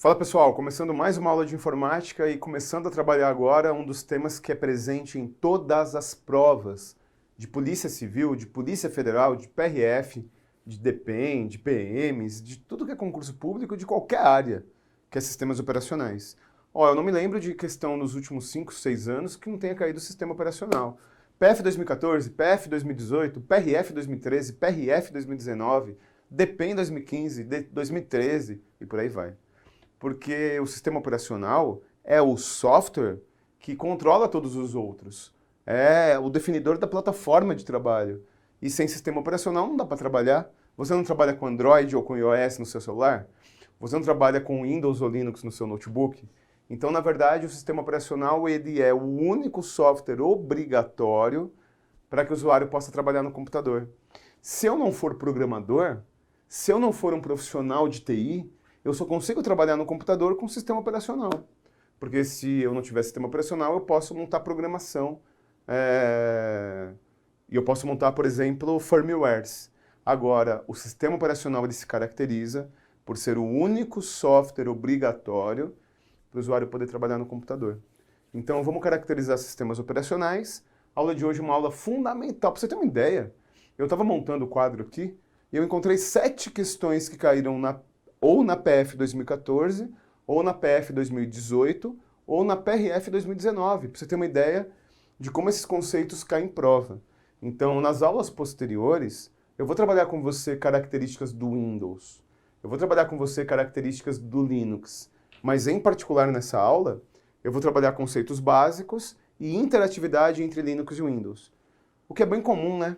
Fala pessoal, começando mais uma aula de informática e começando a trabalhar agora um dos temas que é presente em todas as provas de Polícia Civil, de Polícia Federal, de PRF, de DPEM, de PMs, de tudo que é concurso público, de qualquer área, que é sistemas operacionais. Ó, eu não me lembro de questão nos últimos 5, 6 anos que não tenha caído o sistema operacional. PF 2014, PF 2018, PRF 2013, PRF 2019, DPEM 2015, 2013 e por aí vai. Porque o sistema operacional é o software que controla todos os outros. É o definidor da plataforma de trabalho. E sem sistema operacional não dá para trabalhar. Você não trabalha com Android ou com iOS no seu celular? Você não trabalha com Windows ou Linux no seu notebook? Então, na verdade, o sistema operacional ele é o único software obrigatório para que o usuário possa trabalhar no computador. Se eu não for programador, se eu não for um profissional de TI, eu só consigo trabalhar no computador com sistema operacional. Porque se eu não tiver sistema operacional, eu posso montar programação. E eu posso montar, por exemplo, firmwares. Agora, o sistema operacional ele se caracteriza por ser o único software obrigatório para o usuário poder trabalhar no computador. Então, vamos caracterizar sistemas operacionais. A aula de hoje é uma aula fundamental. Para você ter uma ideia, eu estava montando o quadro aqui e eu encontrei 7 questões que caíram ou na PF 2014, ou na PF 2018, ou na PRF 2019, para você ter uma ideia de como esses conceitos caem em prova. Então, nas aulas posteriores, eu vou trabalhar com você características do Windows, eu vou trabalhar com você características do Linux, mas em particular nessa aula, eu vou trabalhar conceitos básicos e interatividade entre Linux e Windows. O que é bem comum, né?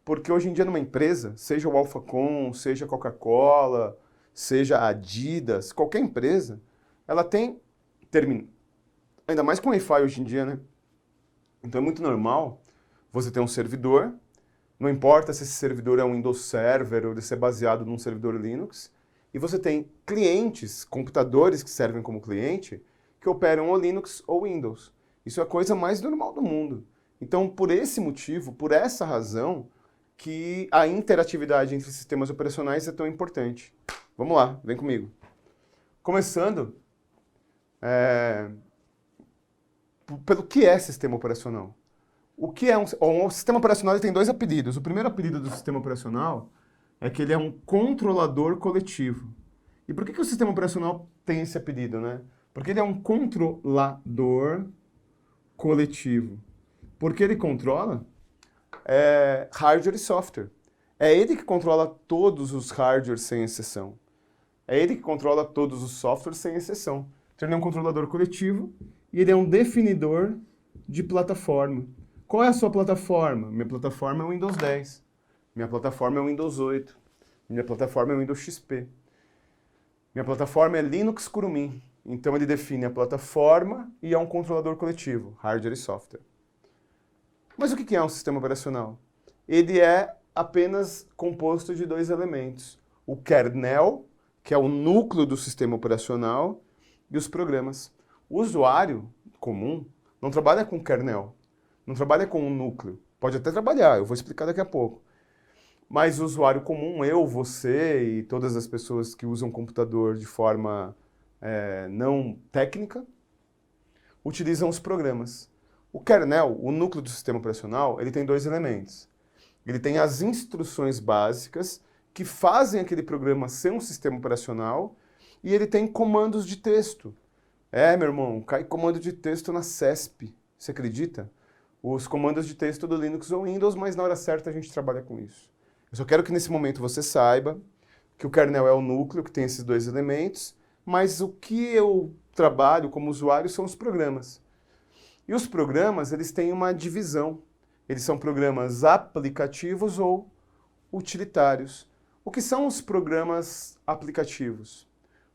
Porque hoje em dia numa empresa, seja o Alphacom, seja a Coca-Cola, seja a Adidas, qualquer empresa, ela tem terminal. Ainda mais com Wi-Fi hoje em dia, né? Então é muito normal você ter um servidor, não importa se esse servidor é um Windows Server ou ele ser baseado num servidor Linux, e você tem clientes, computadores que servem como cliente, que operam ou Linux ou Windows. Isso é a coisa mais normal do mundo. Então, por esse motivo, por essa razão, que a interatividade entre sistemas operacionais é tão importante. Vamos lá, vem comigo. Começando pelo que é sistema operacional. O que é um sistema operacional? Ele tem 2 apelidos. O primeiro apelido do sistema operacional é que ele é um controlador coletivo. E por que o sistema operacional tem esse apelido, né? Porque ele é um controlador coletivo. Porque ele controla hardware e software. É ele que controla todos os hardwares sem exceção. É ele que controla todos os softwares sem exceção. Então ele é um controlador coletivo e ele é um definidor de plataforma. Qual é a sua plataforma? Minha plataforma é o Windows 10. Minha plataforma é o Windows 8. Minha plataforma é o Windows XP. Minha plataforma é Linux Kurumin. Então ele define a plataforma e é um controlador coletivo, hardware e software. Mas o que é um sistema operacional? Ele é apenas composto de 2 elementos. O kernel, que é o núcleo do sistema operacional, e os programas. O usuário comum não trabalha com kernel, não trabalha com o núcleo. Pode até trabalhar, eu vou explicar daqui a pouco. Mas o usuário comum, eu, você e todas as pessoas que usam computador de forma não técnica, utilizam os programas. O kernel, o núcleo do sistema operacional, ele tem 2 elementos. Ele tem as instruções básicas que fazem aquele programa ser um sistema operacional e ele tem comandos de texto. Meu irmão, cai comando de texto na CESP, você acredita? Os comandos de texto do Linux ou Windows, mas na hora certa a gente trabalha com isso. Eu só quero que nesse momento você saiba que o kernel é o núcleo, que tem esses 2 elementos, mas o que eu trabalho como usuário são os programas. E os programas, eles têm uma divisão. Eles são programas aplicativos ou utilitários. O que são os programas aplicativos?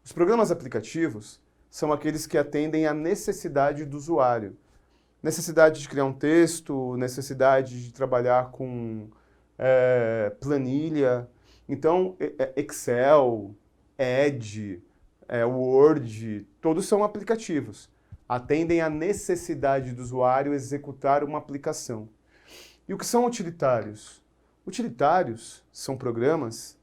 Os programas aplicativos são aqueles que atendem à necessidade do usuário. Necessidade de criar um texto, necessidade de trabalhar com planilha. Então, Excel, Edge, Word, todos são aplicativos. Atendem à necessidade do usuário executar uma aplicação. E o que são utilitários? Utilitários são programas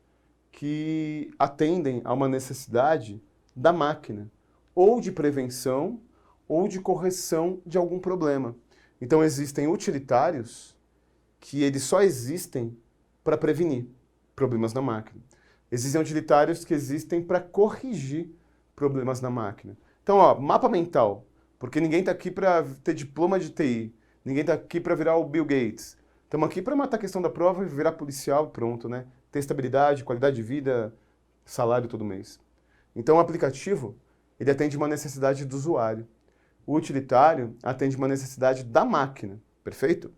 que atendem a uma necessidade da máquina, ou de prevenção, ou de correção de algum problema. Então existem utilitários que eles só existem para prevenir problemas na máquina. Existem utilitários que existem para corrigir problemas na máquina. Então, ó, mapa mental, porque ninguém está aqui para ter diploma de TI, ninguém está aqui para virar o Bill Gates. Estamos aqui para matar a questão da prova e virar policial, pronto, né? Ter estabilidade, qualidade de vida, salário todo mês. Então, o aplicativo, ele atende uma necessidade do usuário. O utilitário atende uma necessidade da máquina, perfeito?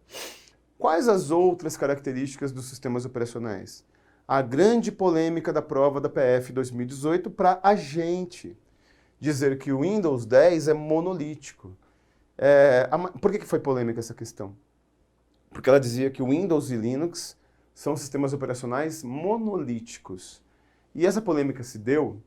Quais as outras características dos sistemas operacionais? A grande polêmica da prova da PF 2018 para a gente dizer que o Windows 10 é monolítico. Por que foi polêmica essa questão? Porque ela dizia que o Windows e Linux são sistemas operacionais monolíticos. E essa polêmica se deu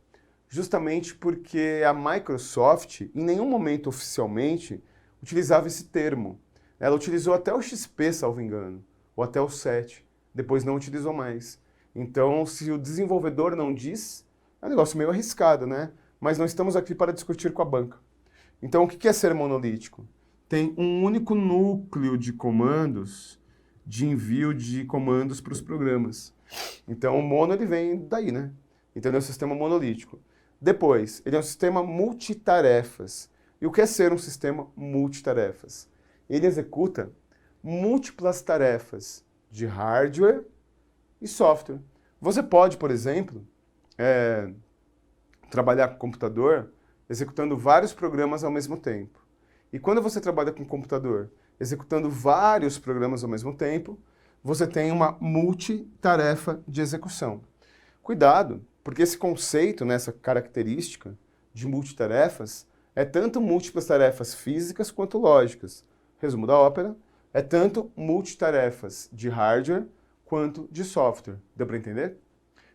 justamente porque a Microsoft, em nenhum momento oficialmente, utilizava esse termo. Ela utilizou até o XP, salvo engano, ou até o 7. Depois não utilizou mais. Então, se o desenvolvedor não diz, é um negócio meio arriscado, né? Mas não estamos aqui para discutir com a banca. Então, o que é ser monolítico? Tem um único núcleo de comandos, de envio de comandos para os programas. Então, o mono ele vem daí, né? Então, ele é um sistema monolítico. Depois, ele é um sistema multitarefas. E o que é ser um sistema multitarefas? Ele executa múltiplas tarefas de hardware e software. Você pode, por exemplo, trabalhar com computador executando vários programas ao mesmo tempo. E quando você trabalha com computador executando vários programas ao mesmo tempo, você tem uma multitarefa de execução. Cuidado, porque esse conceito, essa característica de multitarefas, é tanto múltiplas tarefas físicas quanto lógicas. Resumo da ópera, é tanto multitarefas de hardware quanto de software. Deu para entender?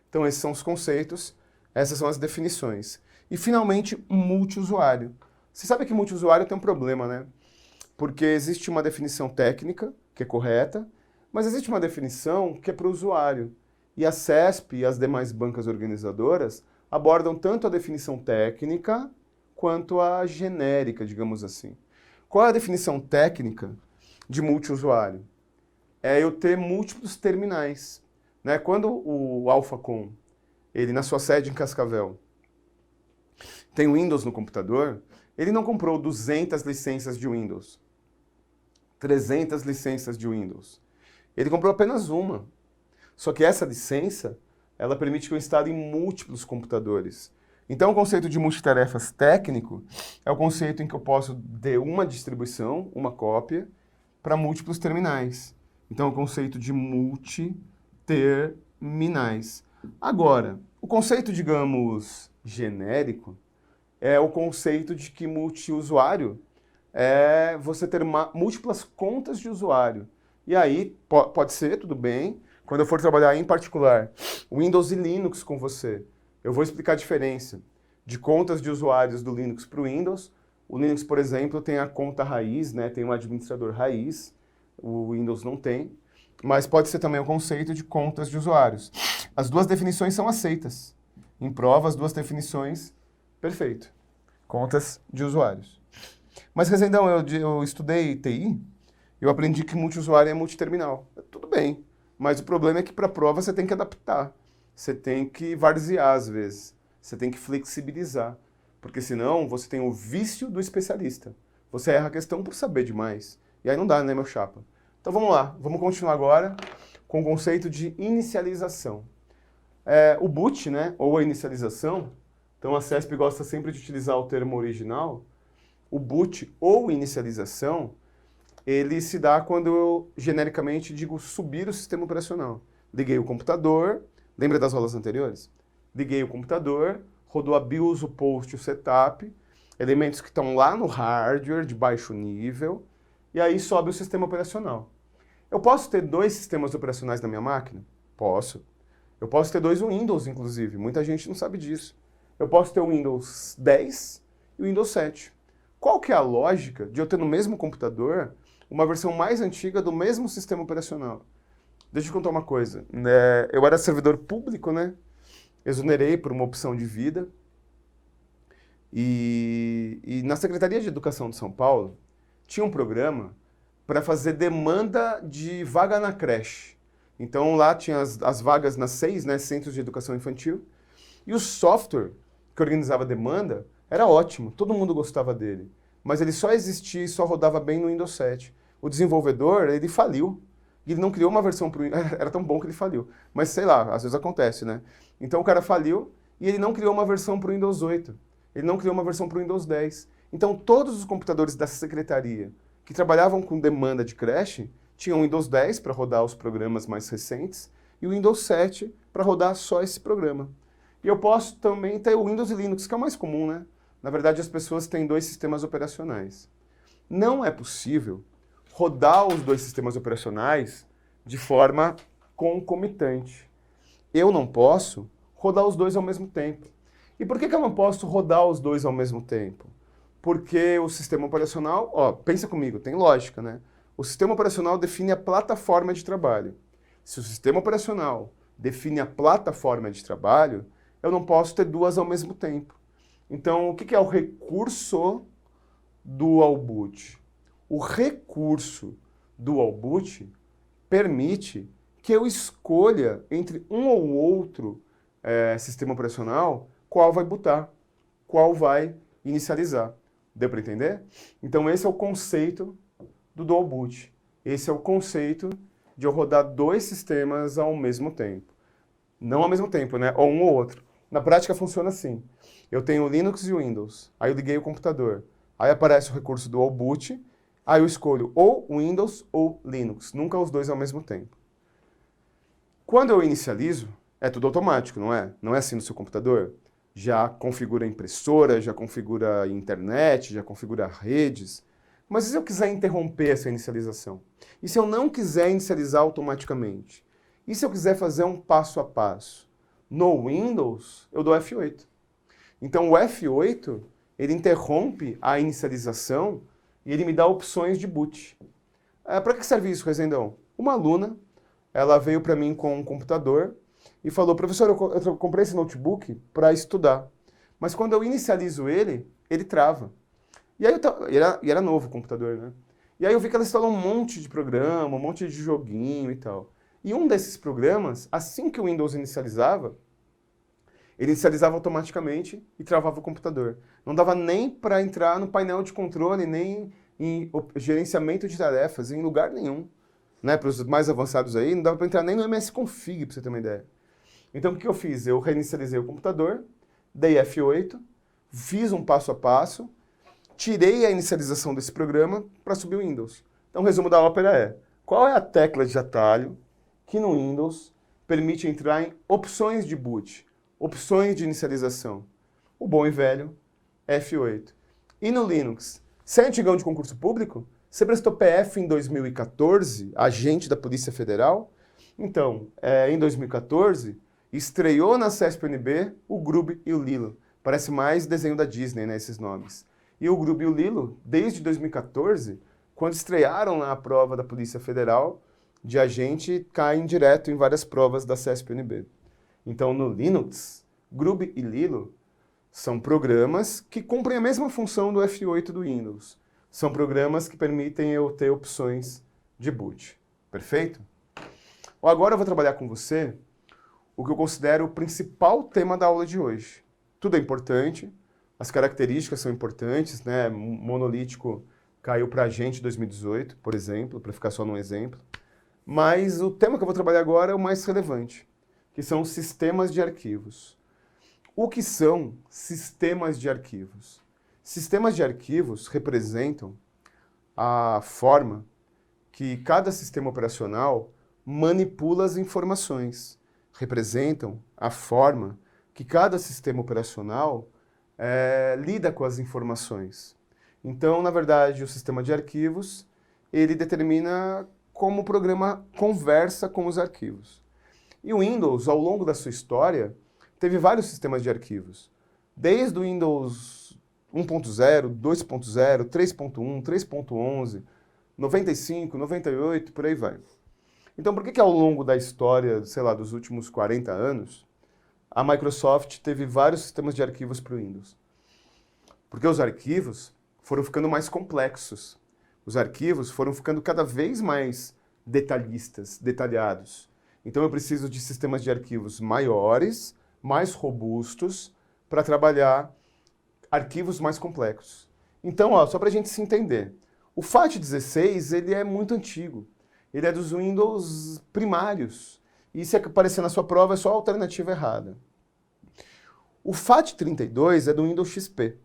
Então esses são os conceitos, essas são as definições. E finalmente, multiusuário. Você sabe que multiusuário tem um problema, né? Porque existe uma definição técnica, que é correta, mas existe uma definição que é para o usuário. E a CESP e as demais bancas organizadoras abordam tanto a definição técnica quanto a genérica, digamos assim. Qual é a definição técnica de multiusuário? É eu ter múltiplos terminais. Né? Quando o Alphacom, ele na sua sede em Cascavel, tem Windows no computador, ele não comprou 200 licenças de Windows, 300 licenças de Windows. Ele comprou apenas uma. Só que essa licença, ela permite que eu instale em múltiplos computadores. Então, o conceito de multitarefas técnico é o conceito em que eu posso ter uma distribuição, uma cópia, para múltiplos terminais. Então, é o conceito de multiterminais. Agora, o conceito, digamos, genérico, é o conceito de que multiusuário é você ter múltiplas contas de usuário. E aí, pode ser, tudo bem, quando eu for trabalhar em particular Windows e Linux com você, eu vou explicar a diferença de contas de usuários do Linux para o Windows. O Linux, por exemplo, tem a conta raiz, né? Tem um administrador raiz, o Windows não tem, mas pode ser também o conceito de contas de usuários. As duas definições são aceitas. Em prova, as duas definições, perfeito. Contas de usuários. Mas, Rezendão, eu estudei TI, eu aprendi que multiusuário é multiterminal. Tudo bem, mas o problema é que para a prova você tem que adaptar. Você tem que varzear às vezes. Você tem que flexibilizar. Porque senão você tem o vício do especialista. Você erra a questão por saber demais. E aí não dá, né, meu chapa? Então vamos lá. Vamos continuar agora com o conceito de inicialização. O boot, né, ou a inicialização, então a CESP gosta sempre de utilizar o termo original. O boot ou inicialização, ele se dá quando eu genericamente digo subir o sistema operacional. Liguei o computador, lembra das aulas anteriores? Liguei o computador, rodou a BIOS, o POST, o setup, elementos que estão lá no hardware de baixo nível, e aí sobe o sistema operacional. Eu posso ter dois sistemas operacionais na minha máquina? Posso. Eu posso ter dois Windows, inclusive. Muita gente não sabe disso. Eu posso ter o Windows 10 e o Windows 7. Qual que é a lógica de eu ter no mesmo computador uma versão mais antiga do mesmo sistema operacional? Deixa eu contar uma coisa. Eu era servidor público, né? Exonerei por uma opção de vida. E na Secretaria de Educação de São Paulo, tinha um programa para fazer demanda de vaga na creche. Então lá tinha as vagas nas 6, né, centros de educação infantil, e o software que organizava a demanda era ótimo, todo mundo gostava dele. Mas ele só existia e só rodava bem no Windows 7. O desenvolvedor, ele faliu. E ele não criou uma versão para o Windows. Era tão bom que ele faliu. Mas sei lá, às vezes acontece, né? Então o cara faliu e ele não criou uma versão para o Windows 8. Ele não criou uma versão para o Windows 10. Então todos os computadores dessa secretaria que trabalhavam com demanda de creche tinham o Windows 10 para rodar os programas mais recentes e o Windows 7 para rodar só esse programa. E eu posso também ter o Windows e Linux, que é o mais comum, né? Na verdade, as pessoas têm 2 sistemas operacionais. Não é possível rodar os 2 sistemas operacionais de forma concomitante. Eu não posso rodar os 2 ao mesmo tempo. E por que eu não posso rodar os 2 ao mesmo tempo? Porque o sistema operacional, pensa comigo, tem lógica, né? O sistema operacional define a plataforma de trabalho. Se o sistema operacional define a plataforma de trabalho, eu não posso ter 2 ao mesmo tempo. Então, o que é o recurso Dual Boot? O recurso Dual Boot permite que eu escolha entre um ou outro sistema operacional qual vai bootar, qual vai inicializar. Deu para entender? Então, esse é o conceito do Dual Boot. Esse é o conceito de eu rodar 2 sistemas ao mesmo tempo. Não ao mesmo tempo, né? Ou um ou outro. Na prática funciona assim. Eu tenho o Linux e o Windows. Aí eu liguei o computador. Aí aparece o recurso Dual Boot. Aí eu escolho ou Windows ou Linux. Nunca os 2 ao mesmo tempo. Quando eu inicializo, é tudo automático, não é? Não é assim no seu computador? Já configura a impressora, já configura a internet, já configura redes. Mas e se eu quiser interromper essa inicialização? E se eu não quiser inicializar automaticamente? E se eu quiser fazer um passo a passo? No Windows, eu dou F8. Então o F8, ele interrompe a inicialização e ele me dá opções de boot. Para que serve isso, Rezendão? Uma aluna, ela veio para mim com um computador e falou, professor, eu comprei esse notebook para estudar, mas quando eu inicializo ele, ele trava. E aí era novo o computador, né? E aí eu vi que ela instalou um monte de programa, um monte de joguinho e tal. E um desses programas, assim que o Windows inicializava, ele inicializava automaticamente e travava o computador. Não dava nem para entrar no painel de controle, nem em gerenciamento de tarefas, em lugar nenhum. Né? Para os mais avançados aí, não dava para entrar nem no MS-config, para você ter uma ideia. Então o que eu fiz? Eu reinicializei o computador, dei F8, fiz um passo a passo, tirei a inicialização desse programa para subir o Windows. Então o resumo da ópera é, qual é a tecla de atalho que no Windows permite entrar em opções de boot, opções de inicialização? O bom e velho F8. E no Linux? Você é antigão de concurso público? Você prestou PF em 2014, agente da Polícia Federal? Então, em 2014, estreou na CESP-UNB o Grub e o Lilo. Parece mais desenho da Disney, né, esses nomes. E o Grub e o Lilo, desde 2014, quando estrearam na prova da Polícia Federal, de agente, caem direto em várias provas da CESP-UNB. Então, no Linux, Grub e Lilo são programas que cumprem a mesma função do F8 do Windows. São programas que permitem eu ter opções de boot. Perfeito? Agora eu vou trabalhar com você o que eu considero o principal tema da aula de hoje. Tudo é importante, as características são importantes, né? Monolítico caiu para a gente em 2018, por exemplo, para ficar só num exemplo. Mas o tema que eu vou trabalhar agora é o mais relevante, que são os sistemas de arquivos. O que são sistemas de arquivos? Sistemas de arquivos representam a forma que cada sistema operacional manipula as informações. Representam a forma que cada sistema operacional lida com as informações. Então, na verdade, o sistema de arquivos, ele determina como o programa conversa com os arquivos. E o Windows, ao longo da sua história, teve vários sistemas de arquivos. Desde o Windows 1.0, 2.0, 3.1, 3.11, 95, 98, por aí vai. Então, por que ao longo da história, sei lá, dos últimos 40 anos, a Microsoft teve vários sistemas de arquivos para o Windows? Porque os arquivos foram ficando mais complexos. Os arquivos foram ficando cada vez mais detalhistas, detalhados. Então eu preciso de sistemas de arquivos maiores, mais robustos, para trabalhar arquivos mais complexos. Então, ó, só para a gente se entender, o FAT16 ele é muito antigo. Ele é dos Windows primários. E se aparecer na sua prova é só a alternativa errada. O FAT32 é do Windows XP.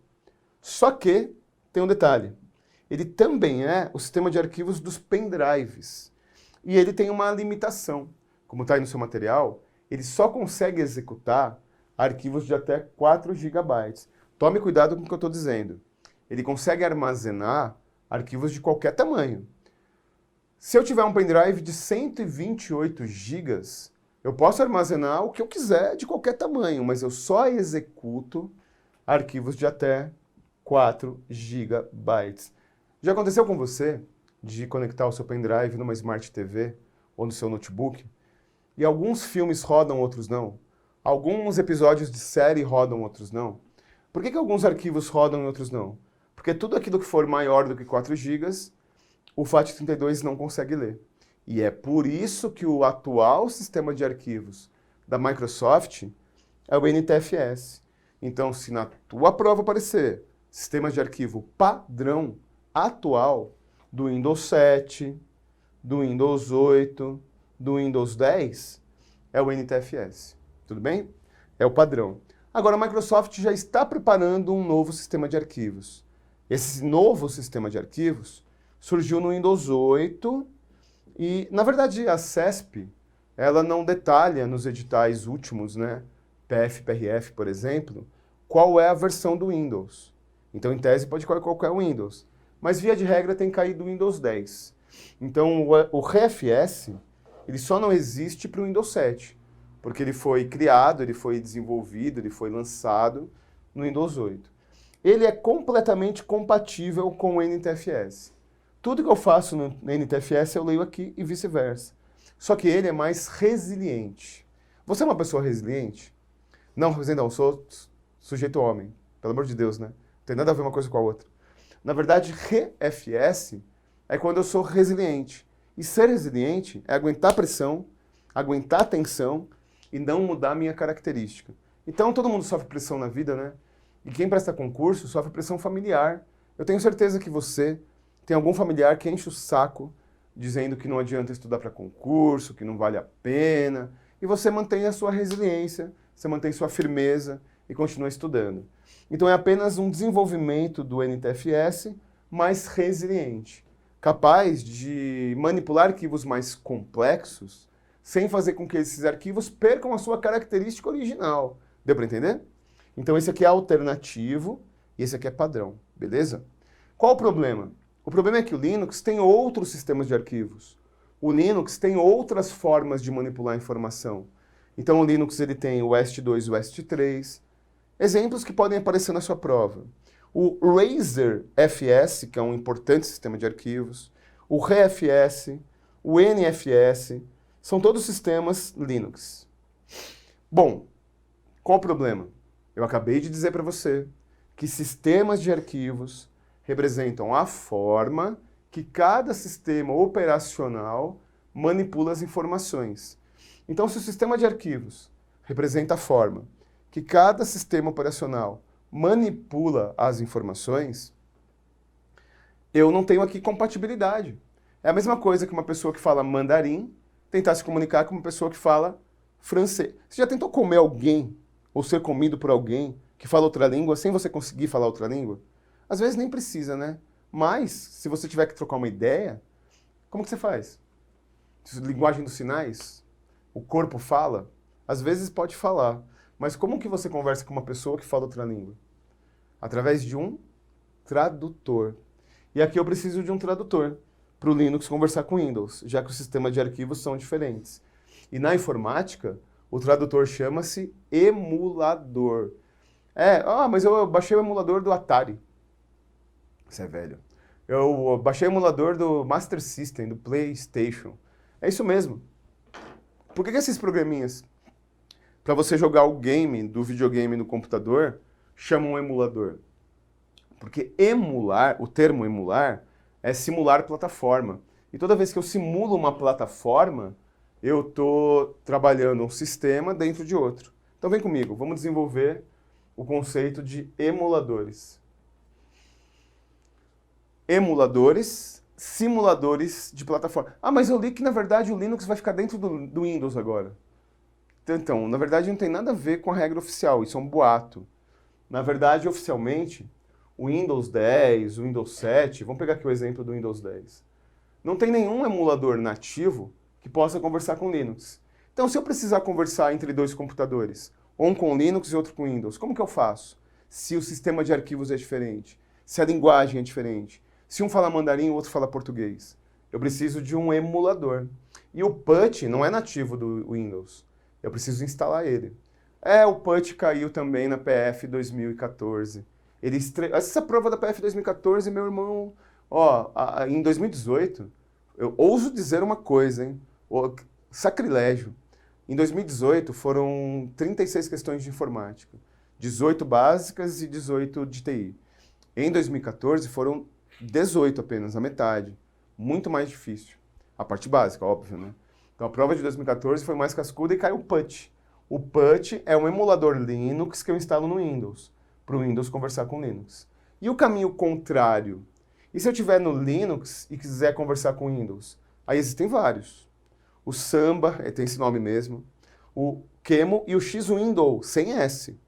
Só que tem um detalhe. Ele também é o sistema de arquivos dos pendrives. E ele tem uma limitação. Como está aí no seu material, ele só consegue executar arquivos de até 4 GB. Tome cuidado com o que eu estou dizendo. Ele consegue armazenar arquivos de qualquer tamanho. Se eu tiver um pendrive de 128 GB, eu posso armazenar o que eu quiser de qualquer tamanho, mas eu só executo arquivos de até 4 GB. Já aconteceu com você de conectar o seu pendrive numa Smart TV ou no seu notebook e alguns filmes rodam, outros não? Alguns episódios de série rodam, outros não? Por que alguns arquivos rodam e outros não? Porque tudo aquilo que for maior do que 4 GB, o FAT32 não consegue ler. E é por isso que o atual sistema de arquivos da Microsoft é o NTFS. Então, se na tua prova aparecer sistema de arquivo padrão atual do Windows 7, do Windows 8, do Windows 10, é o NTFS. Tudo bem? É o padrão. Agora, a Microsoft já está preparando um novo sistema de arquivos. Esse novo sistema de arquivos surgiu no Windows 8 e, na verdade, a CESP, ela não detalha nos editais últimos, né, PF, PRF, por exemplo, qual é a versão do Windows. Então, em tese, pode cair qualquer Windows. Mas, via de regra, tem caído o Windows 10. Então, o RFS, ele só não existe para o Windows 7, porque ele foi criado, ele foi desenvolvido, ele foi lançado no Windows 8. Ele é completamente compatível com o NTFS. Tudo que eu faço no NTFS eu leio aqui e vice-versa. Só que ele é mais resiliente. Você é uma pessoa resiliente? Não, eu sou sujeito homem. Pelo amor de Deus, né? Não tem nada a ver uma coisa com a outra. Na verdade, RFS é quando eu sou resiliente. E ser resiliente é aguentar pressão, aguentar tensão e não mudar a minha característica. Então, todo mundo sofre pressão na vida, né? E quem presta concurso sofre pressão familiar. Eu tenho certeza que você tem algum familiar que enche o saco dizendo que não adianta estudar para concurso, que não vale a pena. E você mantém a sua resiliência, você mantém sua firmeza e continua estudando. Então é apenas um desenvolvimento do NTFS mais resiliente, capaz de manipular arquivos mais complexos sem fazer com que esses arquivos percam a sua característica original. Deu para entender? Então esse aqui é alternativo e esse aqui é padrão, beleza? Qual o problema? O problema é que o Linux tem outros sistemas de arquivos. O Linux tem outras formas de manipular a informação. Então o Linux ele tem o WEST2 e o WEST3. Exemplos que podem aparecer na sua prova. O Razer FS, que é um importante sistema de arquivos. O RFS, o NFS, são todos sistemas Linux. Bom, qual o problema? Eu acabei de dizer para você que sistemas de arquivos representam a forma que cada sistema operacional manipula as informações. Então, se o sistema de arquivos representa a forma que cada sistema operacional manipula as informações, eu não tenho aqui compatibilidade. É a mesma coisa que uma pessoa que fala mandarim tentar se comunicar com uma pessoa que fala francês. Você já tentou comer alguém ou ser comido por alguém que fala outra língua sem você conseguir falar outra língua? Às vezes nem precisa, né? Mas, se você tiver que trocar uma ideia, como que você faz? Linguagem dos sinais? O corpo fala? Às vezes pode falar. Mas como que você conversa com uma pessoa que fala outra língua? Através de um tradutor. E aqui eu preciso de um tradutor para o Linux conversar com o Windows, já que os sistemas de arquivos são diferentes. E na informática, o tradutor chama-se emulador. Mas eu baixei o emulador do Atari. Você é velho. Eu baixei o emulador do Master System, do PlayStation. É isso mesmo. Por que esses programinhas, para você jogar o game do videogame no computador, chamam um emulador? Porque emular, o termo emular, é simular plataforma. E toda vez que eu simulo uma plataforma, eu estou trabalhando um sistema dentro de outro. Então vem comigo, vamos desenvolver o conceito de emuladores. Emuladores, simuladores de plataforma. Ah, mas eu li que na verdade o Linux vai ficar dentro do Windows agora. Então, na verdade não tem nada a ver com a regra oficial, isso é um boato. Na verdade, oficialmente, o Windows 10, o Windows 7, vamos pegar aqui o exemplo do Windows 10. Não tem nenhum emulador nativo que possa conversar com Linux. Então, se eu precisar conversar entre dois computadores, um com Linux e outro com Windows, como que eu faço? Se o sistema de arquivos é diferente, se a linguagem é diferente, se um fala mandarim e o outro fala português. Eu preciso de um emulador. E o PuTTY não é nativo do Windows. Eu preciso instalar ele. O PuTTY caiu também na PF 2014. Essa prova da PF 2014, meu irmão, em 2018, eu ouso dizer uma coisa, hein? Sacrilégio. Em 2018 foram 36 questões de informática, 18 básicas e 18 de TI. Em 2014 foram 18 apenas, a metade. Muito mais difícil. A parte básica, óbvio, né? Então a prova de 2014 foi mais cascuda e caiu o PuTTY. O PuTTY é um emulador Linux que eu instalo no Windows, para o Windows conversar com Linux. E o caminho contrário? E se eu estiver no Linux e quiser conversar com Windows? Aí existem vários. O Samba, tem esse nome mesmo, o QEMU e o X-Window, sem S.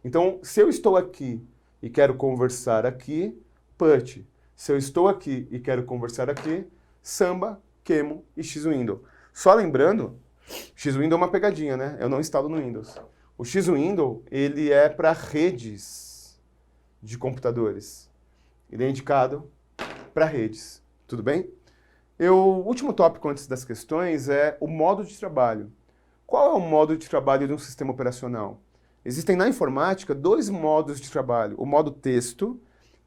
Então, se eu estou aqui e quero conversar aqui, PuTTY. Se eu estou aqui e quero conversar aqui, Samba, QEMU e X-Window. Só lembrando, X-Window é uma pegadinha, né? Eu não instalo no Windows. O X-Window, ele é para redes de computadores. Ele é indicado para redes. Tudo bem? O último tópico antes das questões é o modo de trabalho. Qual é o modo de trabalho de um sistema operacional? Existem na informática dois modos de trabalho. O modo texto,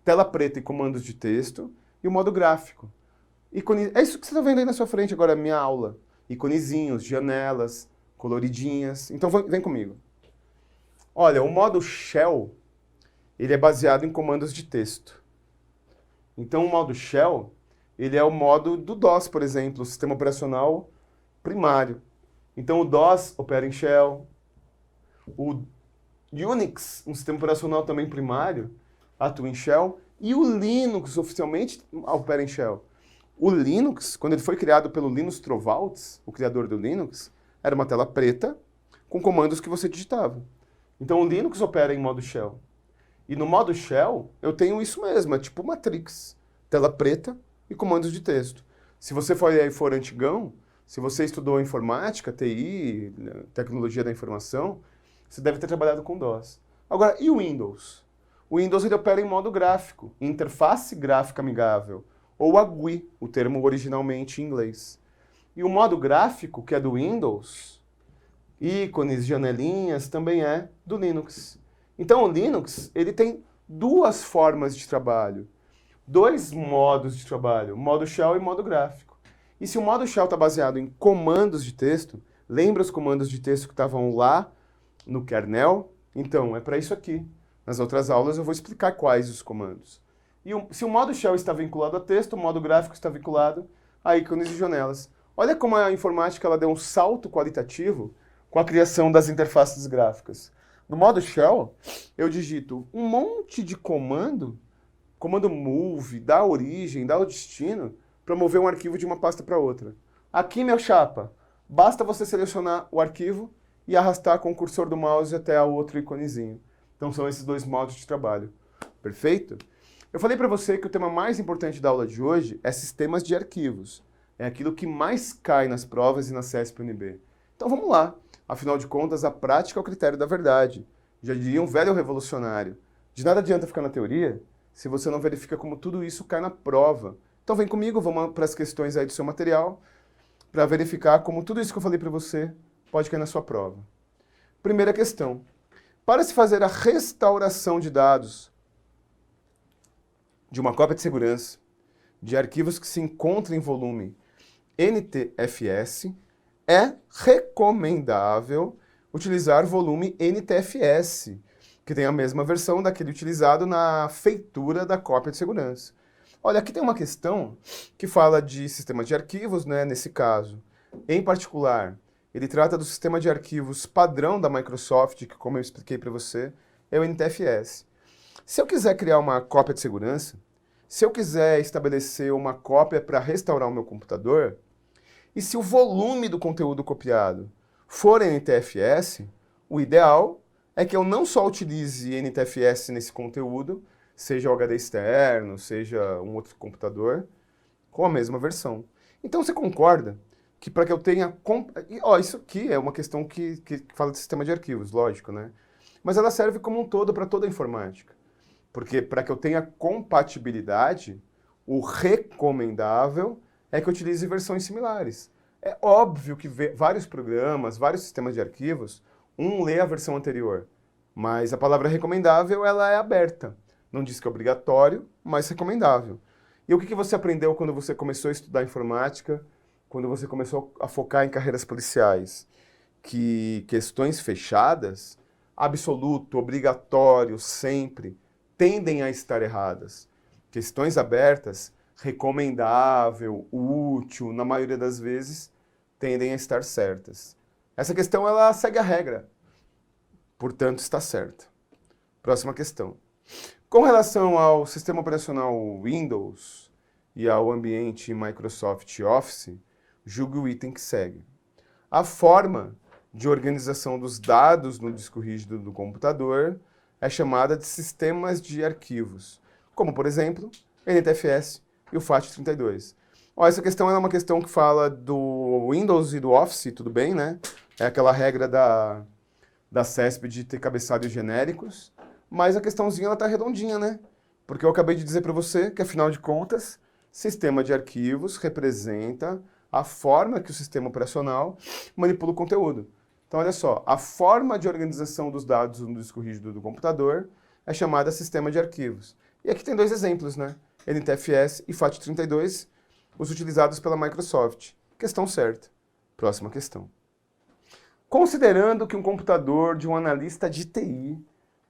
tela preta e comandos de texto, e o modo gráfico. É isso que você está vendo aí na sua frente agora, a minha aula. Iconezinhos, janelas, coloridinhas. Então vem comigo. Olha, o modo shell, ele é baseado em comandos de texto. Então o modo shell, ele é o modo do DOS, por exemplo, o sistema operacional primário. Então o DOS opera em shell. O Unix, um sistema operacional também primário, atua em shell. E o Linux, oficialmente, opera em shell. O Linux, quando ele foi criado pelo Linus Torvalds, o criador do Linux, era uma tela preta com comandos que você digitava. Então o Linux opera em modo shell. E no modo shell, eu tenho isso mesmo, é tipo Matrix. Tela preta e comandos de texto. Se você for antigão, se você estudou informática, TI, tecnologia da informação, você deve ter trabalhado com DOS. Agora, e o Windows? O Windows ele opera em modo gráfico, interface gráfica amigável, ou a GUI, o termo originalmente em inglês. E o modo gráfico, que é do Windows, ícones, janelinhas, também é do Linux. Então o Linux ele tem duas formas de trabalho, dois modos de trabalho, modo shell e modo gráfico. E se o modo shell está baseado em comandos de texto, lembra os comandos de texto que estavam lá no kernel? Então, é para isso aqui. Nas outras aulas eu vou explicar quais os comandos. E se o modo shell está vinculado a texto, o modo gráfico está vinculado a ícones e janelas. Olha como a informática ela deu um salto qualitativo com a criação das interfaces gráficas. No modo shell, eu digito um monte de comando move, dá origem, dá o destino, para mover um arquivo de uma pasta para outra. Aqui, meu chapa, basta você selecionar o arquivo e arrastar com o cursor do mouse até o outro iconezinho. Então são esses dois modos de trabalho. Perfeito? Eu falei para você que o tema mais importante da aula de hoje é sistemas de arquivos. É aquilo que mais cai nas provas e na CESP-UNB. Então vamos lá. Afinal de contas, a prática é o critério da verdade. Já diria um velho revolucionário. De nada adianta ficar na teoria se você não verifica como tudo isso cai na prova. Então vem comigo, vamos para as questões aí do seu material, para verificar como tudo isso que eu falei para você pode cair na sua prova. Primeira questão. Para se fazer a restauração de dados de uma cópia de segurança de arquivos que se encontram em volume NTFS, é recomendável utilizar volume NTFS. que tem a mesma versão daquele utilizado na feitura da cópia de segurança. Olha, aqui tem uma questão que fala de sistema de arquivos, né, nesse caso. Em particular, ele trata do sistema de arquivos padrão da Microsoft, que, como eu expliquei para você, é o NTFS. Se eu quiser criar uma cópia de segurança, se eu quiser estabelecer uma cópia para restaurar o meu computador, e se o volume do conteúdo copiado for NTFS, o ideal é que eu não só utilize NTFS nesse conteúdo, seja o HD externo, seja um outro computador, com a mesma versão. Então você concorda que para que eu tenha... isso aqui é uma questão que fala de sistema de arquivos, lógico, né? Mas ela serve como um todo para toda a informática. Porque para que eu tenha compatibilidade, o recomendável é que eu utilize versões similares. É óbvio que vários programas, vários sistemas de arquivos, um lê a versão anterior, mas a palavra recomendável ela é aberta. Não diz que é obrigatório, mas recomendável. E o que você aprendeu quando você começou a estudar informática, quando você começou a focar em carreiras policiais? Que questões fechadas, absoluto, obrigatório, sempre, tendem a estar erradas. Questões abertas, recomendável, útil, na maioria das vezes, tendem a estar certas. Essa questão ela segue a regra, portanto está certa. Próxima questão. Com relação ao sistema operacional Windows e ao ambiente Microsoft Office, julgue o item que segue. A forma de organização dos dados no disco rígido do computador é chamada de sistemas de arquivos, como, por exemplo, NTFS e o FAT32. Essa questão é uma questão que fala do Windows e do Office, tudo bem, né? É aquela regra da CESP de ter cabeçalhos genéricos, mas a questãozinha ela tá redondinha, né? Porque eu acabei de dizer para você que, afinal de contas, sistema de arquivos representa a forma que o sistema operacional manipula o conteúdo. Então, olha só, a forma de organização dos dados no disco rígido do computador é chamada sistema de arquivos. E aqui tem dois exemplos, né? NTFS e FAT32, os utilizados pela Microsoft. Questão certa. Próxima questão. Considerando que um computador de um analista de TI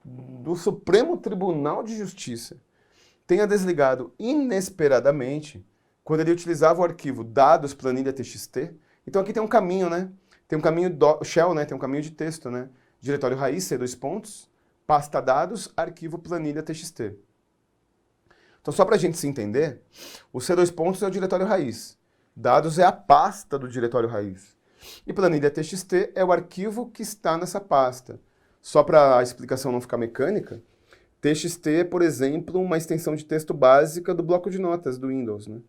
do Supremo Tribunal de Justiça tenha desligado inesperadamente quando ele utilizava o arquivo dados planilha txt, então aqui tem um caminho, né? Tem um caminho shell, né? Tem um caminho de texto, né? Diretório raiz, C2 pasta dados, arquivo planilha txt. Então, só para a gente se entender, o C2 é o diretório raiz. Dados é a pasta do diretório raiz. E planilha txt é o arquivo que está nessa pasta. Só para a explicação não ficar mecânica, txt é, por exemplo, uma extensão de texto básica do bloco de notas do Windows, né?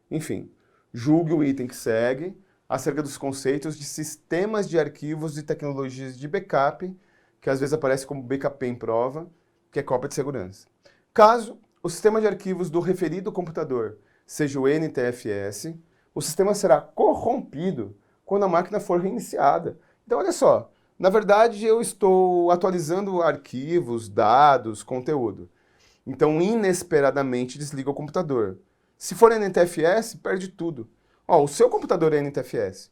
Enfim, julgue o item que segue acerca dos conceitos de sistemas de arquivos e tecnologias de backup, que às vezes aparece como BKP em prova, que é cópia de segurança. Caso o sistema de arquivos do referido computador seja o NTFS, o sistema será corrompido quando a máquina for reiniciada. Então, olha só, na verdade eu estou atualizando arquivos, dados, conteúdo. Então, inesperadamente desliga o computador. Se for NTFS, perde tudo. O seu computador é NTFS.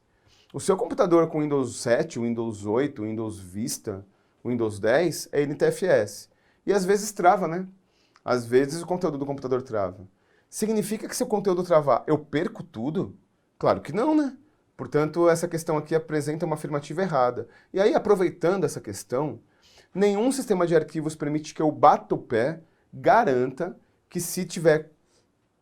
O seu computador com Windows 7, Windows 8, Windows Vista, Windows 10 é NTFS. E às vezes trava, né? Às vezes o conteúdo do computador trava. Significa que se o conteúdo travar, eu perco tudo? Claro que não, né? Portanto, essa questão aqui apresenta uma afirmativa errada. E aí, aproveitando essa questão, nenhum sistema de arquivos permite que eu bata o pé, garanta que se tiver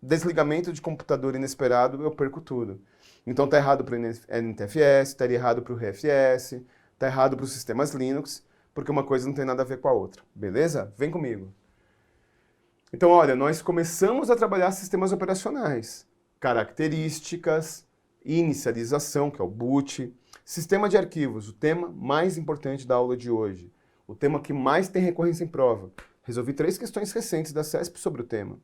desligamento de computador inesperado, eu perco tudo. Então tá errado para o NTFS, estaria errado para o RFS, tá errado para os sistemas Linux, porque uma coisa não tem nada a ver com a outra. Beleza? Vem comigo. Então, olha, nós começamos a trabalhar sistemas operacionais, características, inicialização, que é o boot, sistema de arquivos, o tema mais importante da aula de hoje, o tema que mais tem recorrência em prova. Resolvi 3 questões recentes da CESP sobre o tema.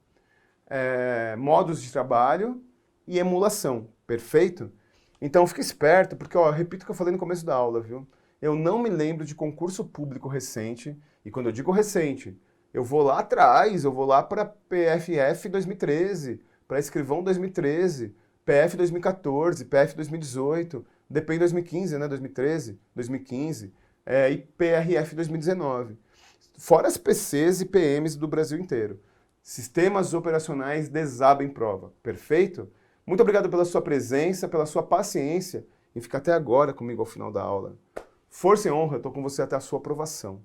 Modos de trabalho e emulação, perfeito? Então fica esperto, porque repito o que eu falei no começo da aula, viu? Eu não me lembro de concurso público recente, e quando eu digo recente, eu vou lá atrás, eu vou lá para PFF 2013, para Escrivão 2013, PF 2014, PF 2018, DPI 2015, né, 2013, 2015, e PRF 2019. Fora as PCs e PMs do Brasil inteiro. Sistemas operacionais desabem prova. Perfeito? Muito obrigado pela sua presença, pela sua paciência e ficar até agora comigo ao final da aula. Força e honra, eu estou com você até a sua aprovação.